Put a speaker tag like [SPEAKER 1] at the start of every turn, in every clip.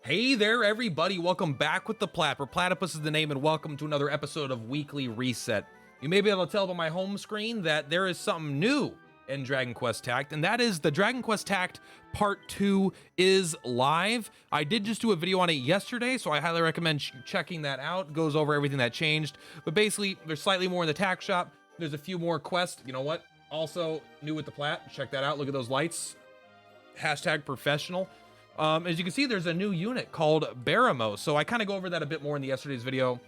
[SPEAKER 1] Hey there, everybody. Welcome back with the Plat. Purplatypus is the name, and welcome to another episode of Weekly Reset. You may be able to tell by my home screen that there is something new in Dragon Quest Tact, and that is the Dragon Quest Tact Part 2 is live. I did just do a video on it yesterday, so I highly recommend checking that out. It goes over everything that changed, but basically, there's slightly more in the Tact shop. There's a few more quests. You know what? Also, new with the Plat. Check that out. Look at those lights. Hashtag professional. As you can see, there's a new unit called Baramos, so I kind of go over that a bit more in yesterday's video.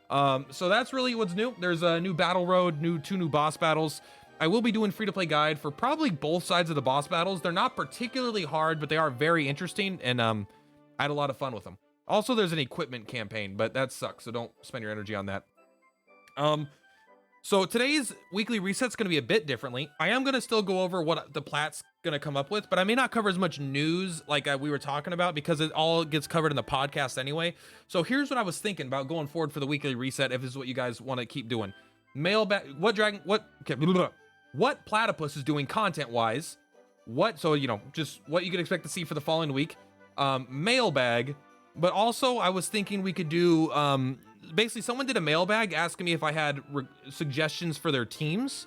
[SPEAKER 1] So that's really what's new. There's a new battle road, two new boss battles. I will be doing free-to-play guide for probably both sides of the boss battles. They're not particularly hard, but they are very interesting, and I had a lot of fun with them. Also, there's an equipment campaign, but that sucks, so don't spend your energy on that. So today's weekly reset's going to be a bit differently. I am going to still go over what the Plat's going to come up with, but I may not cover as much news like we were talking about because it all gets covered in the podcast anyway. So here's what I was thinking about going forward for the weekly reset, if this is what you guys want to keep doing. Mailbag, what Platypus is doing content-wise, so you know, just what you can expect to see for the following week. Mailbag, but also I was thinking we could do, basically someone did a mailbag asking me if I had suggestions for their teams,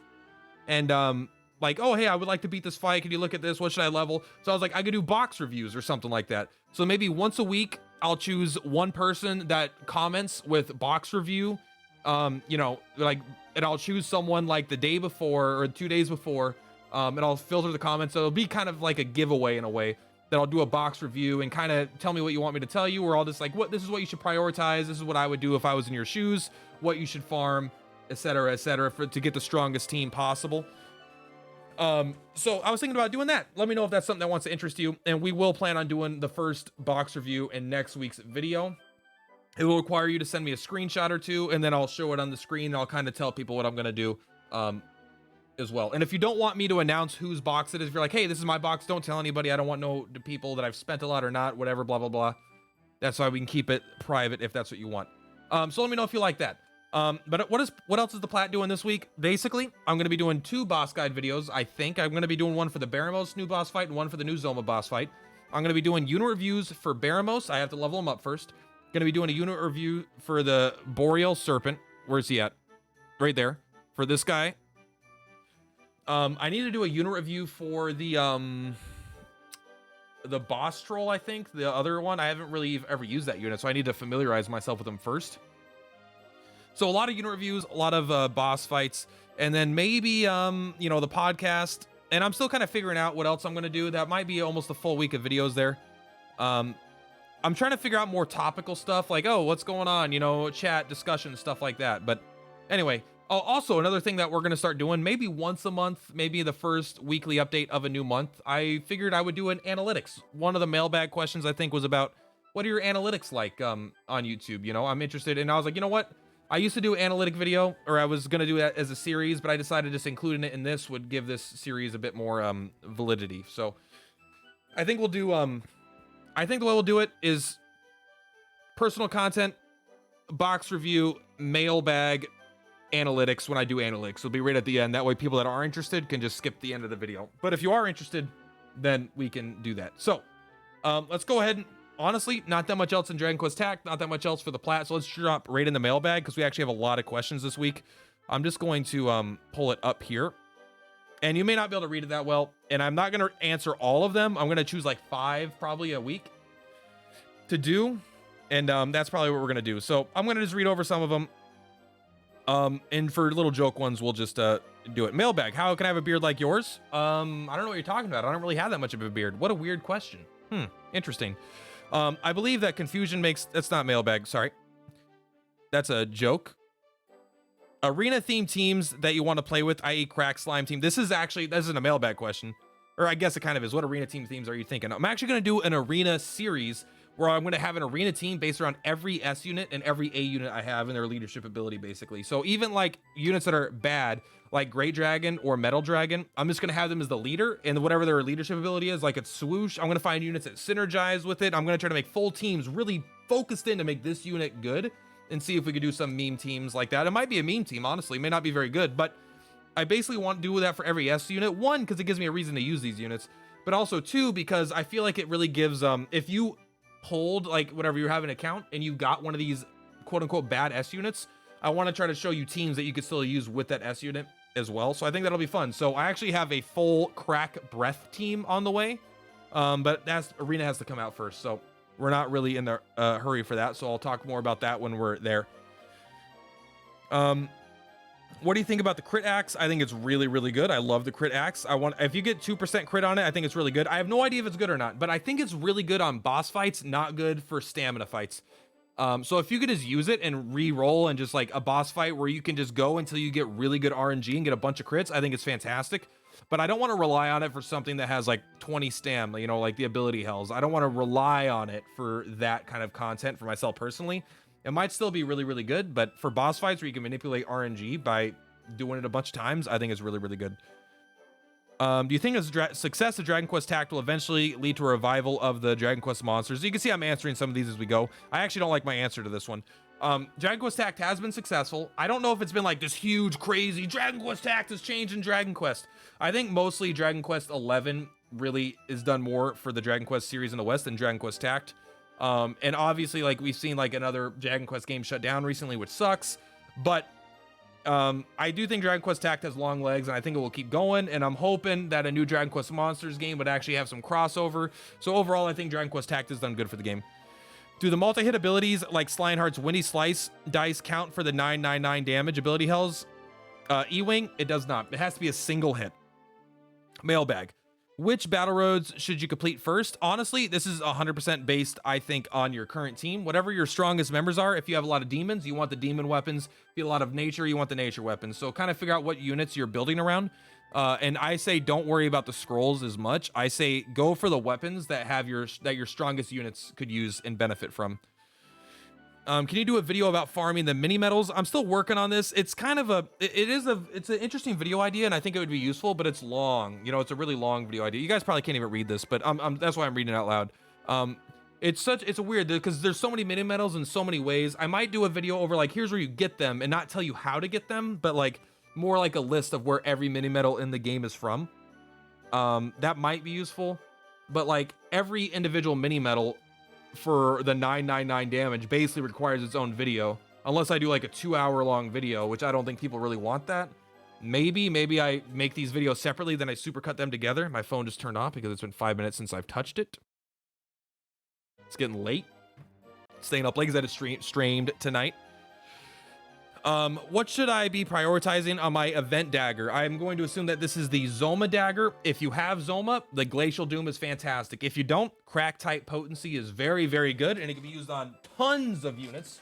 [SPEAKER 1] and like, oh hey, I would like to beat this fight, can you look at this, what should I level? So I was like, I could do box reviews or something like that. So maybe once a week I'll choose one person that comments with box review, you know, like, and I'll choose someone like the day before or 2 days before, and I'll filter the comments. So it'll be kind of like a giveaway in a way, that I'll do a box review and kind of tell me what you want me to tell you, or I'll just like, this is what you should prioritize, this is what I would do if I was in your shoes, what you should farm, etc., to get the strongest team possible. So I was thinking about doing that. Let me know if that's something that wants to interest you, and we will plan on doing the first box review in next week's video. It will require you to send me a screenshot or two, and then I'll show it on the screen, and I'll kind of tell people what I'm going to do, as well. And if you don't want me to announce whose box it is, if you're like, hey, this is my box, don't tell anybody, I don't want no people that I've spent a lot or not, whatever, blah, blah, blah. That's why we can keep it private if that's what you want. So let me know if you like that. But what else is the Plat doing this week? Basically, I'm going to be doing 2 boss guide videos. I think I'm going to be doing one for the Baramos new boss fight and one for the new Zoma boss fight. I'm going to be doing unit reviews for Baramos. I have to level him up first. Going to be doing a unit review for the Boreal Serpent. Where's he at? Right there. For this guy. I need to do a unit review for the boss troll, I think, the other one. I haven't really ever used that unit, so I need to familiarize myself with them first. So a lot of unit reviews, a lot of boss fights, and then maybe, you know, the podcast. And I'm still kind of figuring out what else I'm going to do. That might be almost a full week of videos there. I'm trying to figure out more topical stuff, like, oh, what's going on, you know, chat, discussion, stuff like that. But anyway. Oh, also another thing that we're going to start doing, maybe once a month, maybe the first weekly update of a new month, I figured I would do an analytics. One of the mailbag questions I think was about, what are your analytics like on YouTube? You know, I'm interested, and I was like, you know what? I used to do an analytic video, or I was going to do that as a series, but I decided just including it in this would give this series a bit more validity. So I think we'll do, I think the way we'll do it is personal content, box review, mailbag, analytics. When I do analytics, it'll be right at the end. That way people that are interested can just skip the end of the video. But if you are interested, then we can do that. So let's go ahead and honestly, not that much else in Dragon Quest Tact, not that much else for the Plat. So let's drop right in the mailbag because we actually have a lot of questions this week. I'm just going to pull it up here, and you may not be able to read it that well, and I'm not going to answer all of them. I'm going to choose like 5 probably a week to do, and that's probably what we're going to do. So I'm going to just read over some of them. And for little joke ones, we'll just do it. Mailbag, how can I have a beard like yours? I don't know what you're talking about. I don't really have that much of a beard. What a weird question. Interesting. I believe that confusion makes, that's not mailbag, sorry. That's a joke. Arena themed teams that you want to play with, i.e. crack slime team. This isn't a mailbag question. Or I guess it kind of is. What arena team themes are you thinking? I'm actually going to do an arena series where I'm going to have an arena team based around every S unit and every A unit I have and their leadership ability, basically. So even like units that are bad, like Great Dragon or Metal Dragon, I'm just going to have them as the leader, and whatever their leadership ability is, like it's swoosh, I'm going to find units that synergize with it. I'm going to try to make full teams really focused in to make this unit good and see if we could do some meme teams like that. It might be a meme team, honestly. It may not be very good, but I basically want to do that for every S unit. 1, because it gives me a reason to use these units, but also 2, because I feel like it really gives, if you pulled like whatever you have an account and you got one of these quote unquote bad S units, I want to try to show you teams that you could still use with that S unit as well. So I think that'll be fun. So I actually have a full crack breath team on the way. But that's arena has to come out first. So we're not really in the hurry for that. So I'll talk more about that when we're there. What do you think about the crit axe? I think it's really, really good. I love the crit axe. If you get 2% crit on it, I think it's really good. I have no idea if it's good or not, but I think it's really good on boss fights, not good for stamina fights. So if you could just use it and re-roll and just like a boss fight where you can just go until you get really good RNG and get a bunch of crits, I think it's fantastic. But I don't want to rely on it for something that has like 20 stam, you know, like the ability hells. I don't want to rely on it for that kind of content for myself personally. It might still be really, really good, but for boss fights where you can manipulate RNG by doing it a bunch of times, I think it's really, really good. Do you think success of Dragon Quest Tact will eventually lead to a revival of the Dragon Quest monsters? You can see I'm answering some of these as we go. I actually don't like my answer to this one. Dragon Quest Tact has been successful. I don't know if it's been like this huge, crazy Dragon Quest Tact has changed in Dragon Quest. I think mostly Dragon Quest 11 really is done more for the Dragon Quest series in the West than Dragon Quest Tact. And obviously, like we've seen like another Dragon Quest game shut down recently, which sucks. But I do think Dragon Quest Tact has long legs, and I think it will keep going. And I'm hoping that a new Dragon Quest Monsters game would actually have some crossover. So overall, I think Dragon Quest Tact has done good for the game. Do the multi-hit abilities like Slineheart's Windy Slice dice count for the 999 damage ability hells? E-Wing, it does not. It has to be a single hit. Mailbag. Which battle roads should you complete first? Honestly, this is 100% based, I think, on your current team. Whatever your strongest members are, if you have a lot of demons, you want the demon weapons. If you have a lot of nature, you want the nature weapons. So kind of figure out what units you're building around. And I say don't worry about the scrolls as much. I say go for the weapons that have your strongest units could use and benefit from. Can you do a video about farming the mini metals? I'm still working on this. It's kind of it's an interesting video idea, and I think it would be useful, but it's long. You know, it's a really long video idea. You guys probably can't even read this, but that's why I'm reading it out loud. It's a weird, because there's so many mini metals in so many ways. I might do a video over like, here's where you get them and not tell you how to get them, but like more like a list of where every mini metal in the game is from. That might be useful, but like every individual mini metal for the 999 damage basically requires its own video, unless I do like a 2-hour long video, which I don't think people really want that. Maybe I make these videos separately, then I supercut them together. My phone just turned off because it's been 5 minutes since I've touched it. It's getting late. Staying up late because I had streamed tonight. What should I be prioritizing on my event dagger? I'm going to assume that this is the Zoma dagger. If you have Zoma, the Glacial Doom is fantastic. If you don't, Crack Type Potency is very, very good, and it can be used on tons of units.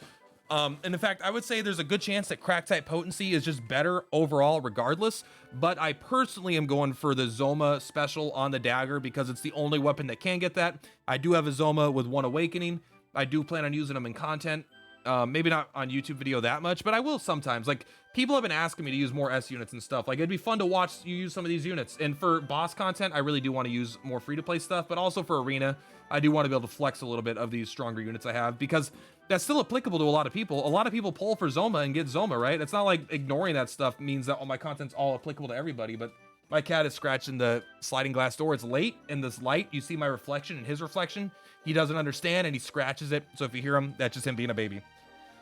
[SPEAKER 1] And in fact, I would say there's a good chance that Crack Type Potency is just better overall regardless, but I personally am going for the Zoma special on the dagger because it's the only weapon that can get that. I do have a Zoma with 1 Awakening. I do plan on using them in content. Maybe not on YouTube video that much, but I will sometimes. Like, people have been asking me to use more S units and stuff. Like, it'd be fun to watch you use some of these units. And for boss content, I really do want to use more free-to-play stuff, but also for arena, I do want to be able to flex a little bit of these stronger units I have, because that's still applicable to a lot of people. A lot of people pull for Zoma and get Zoma, right? It's not like ignoring that stuff means that all my content's all applicable to everybody, but my cat is scratching the sliding glass door. It's late in this light. You see my reflection and his reflection. He doesn't understand and he scratches it. So if you hear him, that's just him being a baby.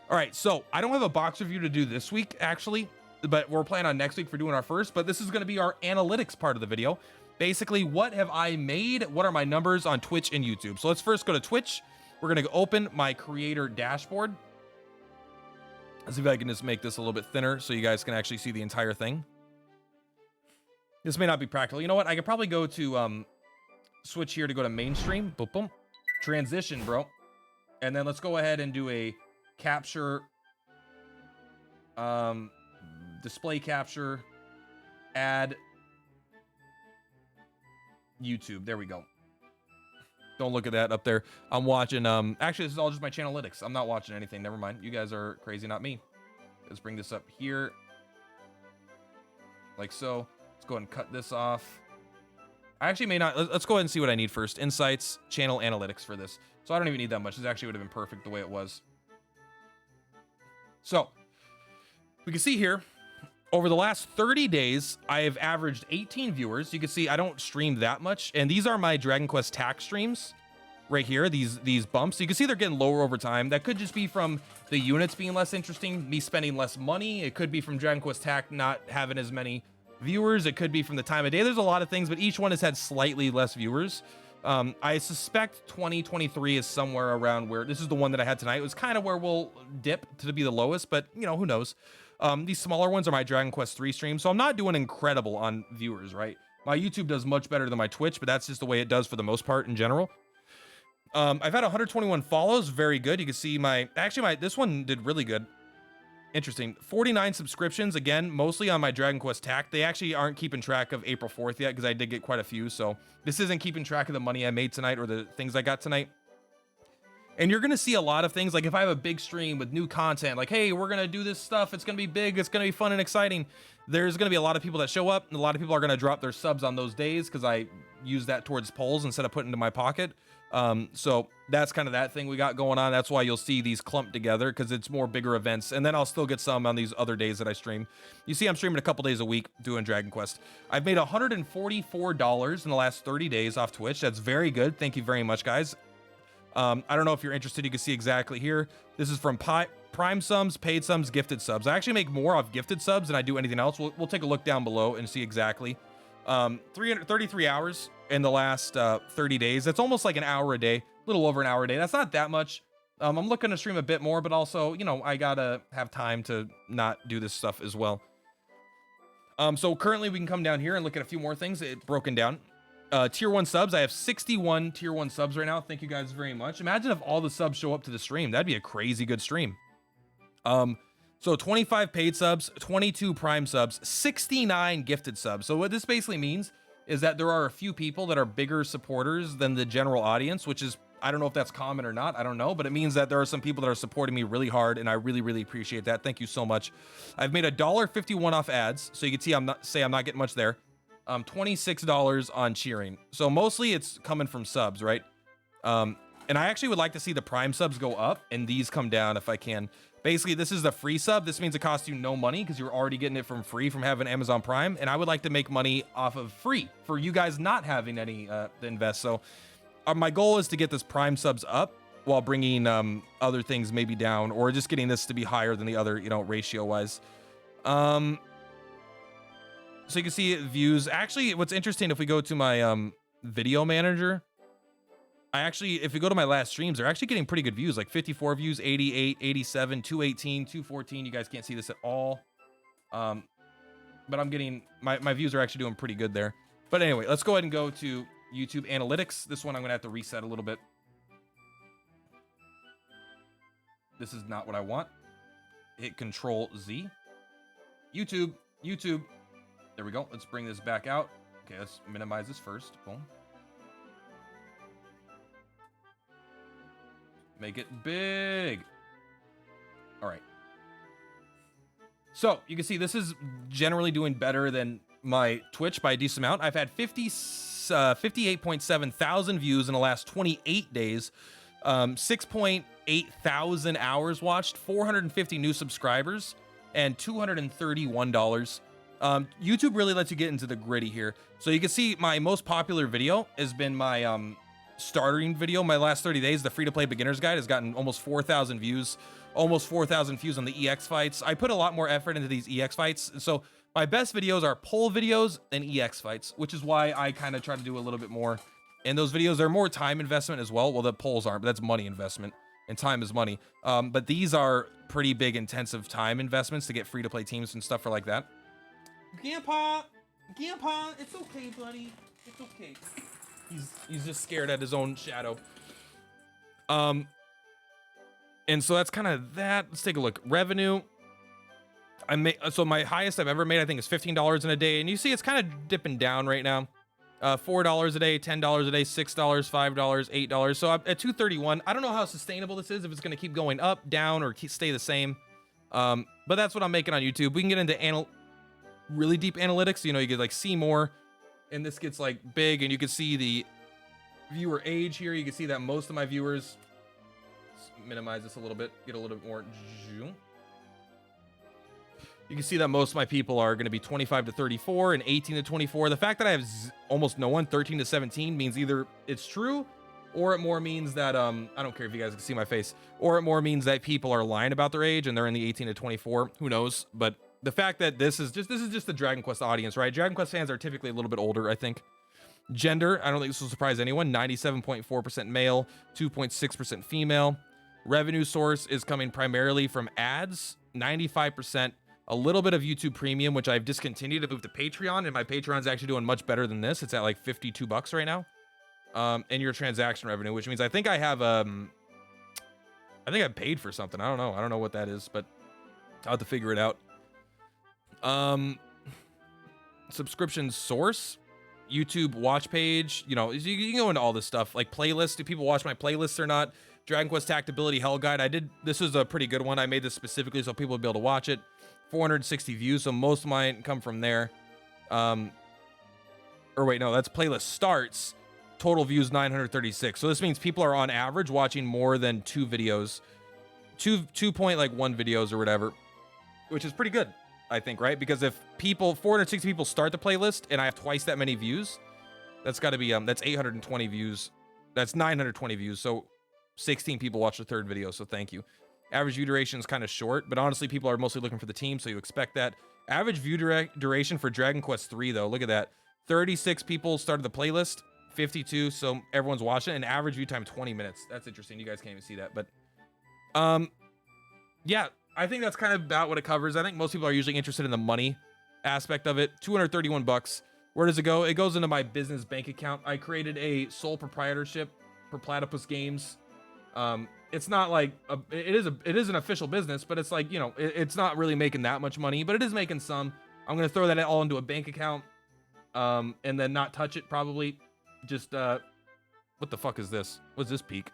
[SPEAKER 1] All right, so I don't have a box review to do this week, actually, but we're planning on next week for doing our first, but this is going to be our analytics part of the video. Basically, what have I made? What are my numbers on Twitch and YouTube? So let's first go to Twitch. We're going to open my creator dashboard. Let's see if I can just make this a little bit thinner so you guys can actually see the entire thing. This may not be practical. You know what? I could probably go to switch here to go to mainstream. Boom, boom. Transition, bro. And then let's go ahead and do a capture, display capture, add YouTube. There we go. Don't look at that up there. I'm watching, actually, this is all just my channelytics. I'm not watching anything. Never mind. You guys are crazy, not me. Let's bring this up here. Like so. Let's go ahead and cut this off. I actually may not. Let's go ahead and see what I need first. Insights, channel analytics for this. So I don't even need that much. This actually would have been perfect the way it was. So we can see here, over the last 30 days, I have averaged 18 viewers. You can see I don't stream that much. And these are my Dragon Quest Tact streams. right here, these bumps. So you can see they're getting lower over time. That could just be from the units being less interesting, me spending less money. It could be from Dragon Quest Tact not having as many viewers. It could be from the time of day. There's a lot of things, but each one has had slightly less viewers. I suspect 2023 is somewhere around where this is the one that I had tonight. It was kind of where we'll dip to be the lowest, but you know, who knows? These smaller ones are my Dragon Quest 3 streams, so I'm not doing incredible on viewers, right? My YouTube does much better than my Twitch, but that's just the way it does for the most part in general. I've had 121 follows, very good. You can see this one did really good. Interesting. 49 subscriptions, again, mostly on my Dragon Quest Tact. They actually aren't keeping track of April 4th yet because I did get quite a few, so this isn't keeping track of the money I made tonight or the things I got tonight. And you're gonna see a lot of things, like if I have a big stream with new content, like, hey, we're gonna do this stuff, it's gonna be big, it's gonna be fun and exciting. There's gonna be a lot of people that show up, and a lot of people are gonna drop their subs on those days because I use that towards polls instead of putting it into my pocket. So that's kind of that thing we got going on. That's why you'll see these clumped together, because it's more bigger events, and then I'll still get some on these other days that I stream. You see I'm streaming a couple days a week doing Dragon Quest. I've made $144 in the last 30 days off Twitch. That's very good. Thank you very much, guys. I don't know if you're interested, you can see exactly here. This is from Prime subs, paid subs, gifted subs. I actually make more off gifted subs than I do anything else. We'll take a look down below and see exactly. 333 hours in the last 30 days. That's almost like an hour a day, a little over an hour a day. That's not that much. I'm looking to stream a bit more, but also, you know, I gotta have time to not do this stuff as well. So currently we can come down here and look at a few more things. It broken down. Tier 1 subs. I have 61 tier 1 subs right now. Thank you guys very much. Imagine if all the subs show up to the stream. That'd be a crazy good stream. So 25 paid subs, 22 prime subs, 69 gifted subs. So what this basically means is that there are a few people that are bigger supporters than the general audience, which is, I don't know if that's common or not. I don't know, but it means that there are some people that are supporting me really hard, and I really, really appreciate that. Thank you so much. I've made $1.51 off ads, so you can see I'm not getting much there. $26 on cheering. So mostly it's coming from subs, right? And I actually would like to see the prime subs go up and these come down if I can. Basically, this is the free sub. This means it costs you no money because you're already getting it from free from having Amazon Prime. And I would like to make money off of free for you guys not having any to invest. So my goal is to get this prime subs up while bringing other things maybe down, or just getting this to be higher than the other, you know, ratio wise. So you can see views. Actually, what's interesting, if we go to my video manager, if we go to my last streams, they're actually getting pretty good views, like 54 views, 88, 87, 218, 214. You guys can't see this at all. But I'm getting, my views are actually doing pretty good there. But anyway, let's go ahead and go to YouTube Analytics. This one I'm gonna have to reset a little bit. This is not what I want. Hit Control Z. YouTube. There we go. Let's bring this back out. Okay, let's minimize this first. Boom. Make it big. All right. So you can see this is generally doing better than my Twitch by a decent amount. I've had 58.7 thousand views in the last 28 days. 6.8 thousand hours watched, 450 new subscribers, and $231. YouTube really lets you get into the gritty here. So you can see my most popular video has been my starting video. My last 30 days, the free-to-play beginner's guide, has gotten almost 4,000 views, almost 4,000 views on the EX fights. I put a lot more effort into these EX fights. So my best videos are poll videos and EX fights, which is why I kind of try to do a little bit more in those videos. They're more time investment as well. Well, the polls aren't, but that's money investment, and time is money. But these are pretty big, intensive time investments to get free-to-play teams and stuff for like that. Grandpa, it's okay, buddy. It's okay. He's just scared at his own shadow. And so that's kind of that. Let's take a look. Revenue. So my highest I've ever made, I think, is $15 in a day, and you see it's kind of dipping down right now. $4 a day, $10 a day, $6, $5, $8. So I'm at $231. I don't know how sustainable this is, if it's going to keep going up, down, or stay the same. But that's what I'm making on YouTube. We can get into really deep analytics. You know, you could like see more, and this gets like big, and you can see the viewer age here. You can see that most of my viewers, let's minimize this a little bit, get a little bit more. You can see that most of my people are going to be 25 to 34 and 18 to 24. The fact that I have almost no one, 13 to 17, means either it's true or it more means that I don't care if you guys can see my face, or it more means that people are lying about their age and they're in the 18 to 24. Who knows? But the fact that this is just the Dragon Quest audience, right? Dragon Quest fans are typically a little bit older, I think. Gender, I don't think this will surprise anyone. 97.4% male, 2.6% female. Revenue source is coming primarily from ads, 95%. A little bit of YouTube Premium, which I've discontinued to move to Patreon, and my Patreon's actually doing much better than this. It's at like $52 right now. And your transaction revenue, which means I think I have I think I paid for something. I don't know what that is, but I'll have to figure it out. Subscription source, YouTube watch page, you know, you can go into all this stuff, like playlists. Do people watch my playlists or not? Dragon Quest Tactability Hell Guide. This was a pretty good one. I made this specifically so people would be able to watch it. 460 views, so most of mine come from there. Or wait, no, that's playlist starts. Total views 936. So this means people are on average watching more than 2 videos, 2.1 videos or whatever, which is pretty good, I think, right? Because if 460 people start the playlist and I have twice that many views, that's got to be that's 820 views. That's 920 views. So 16 people watch the third video. So thank you. Average view duration is kind of short, but honestly, people are mostly looking for the team, so you expect that. Average view duration for Dragon Quest 3, though, look at that. 36 people started the playlist, 52, so everyone's watching it, and average view time 20 minutes. That's interesting. You guys can't even see that, but yeah, I think that's kind of about what it covers. I think most people are usually interested in the money aspect of it. $231. Where does it go? It goes into my business bank account. I created a sole proprietorship for Platypus Games. It's not like it is an official business, but it's like, you know, it's not really making that much money, but it is making some. I'm gonna throw that all into a bank account, and then not touch it probably. Just what the fuck is this? What's this peak?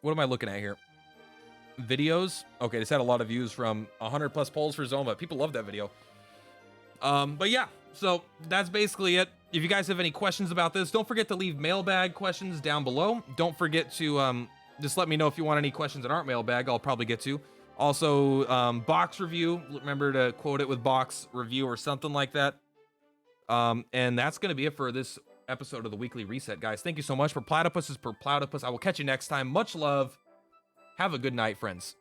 [SPEAKER 1] What am I looking at here? Videos. Okay, this had a lot of views from 100 plus polls for Zoma. People love that video. But yeah, so that's basically it. If you guys have any questions about this, don't forget to leave mailbag questions down below. Don't forget to just let me know if you want any questions that aren't mailbag. I'll probably get to. Also, box review. Remember to quote it with box review or something like that. And that's going to be it for this episode of the Weekly Reset, guys. Thank you so much. For Platypus is Purplatypus. I will catch you next time. Much love. Have a good night, friends.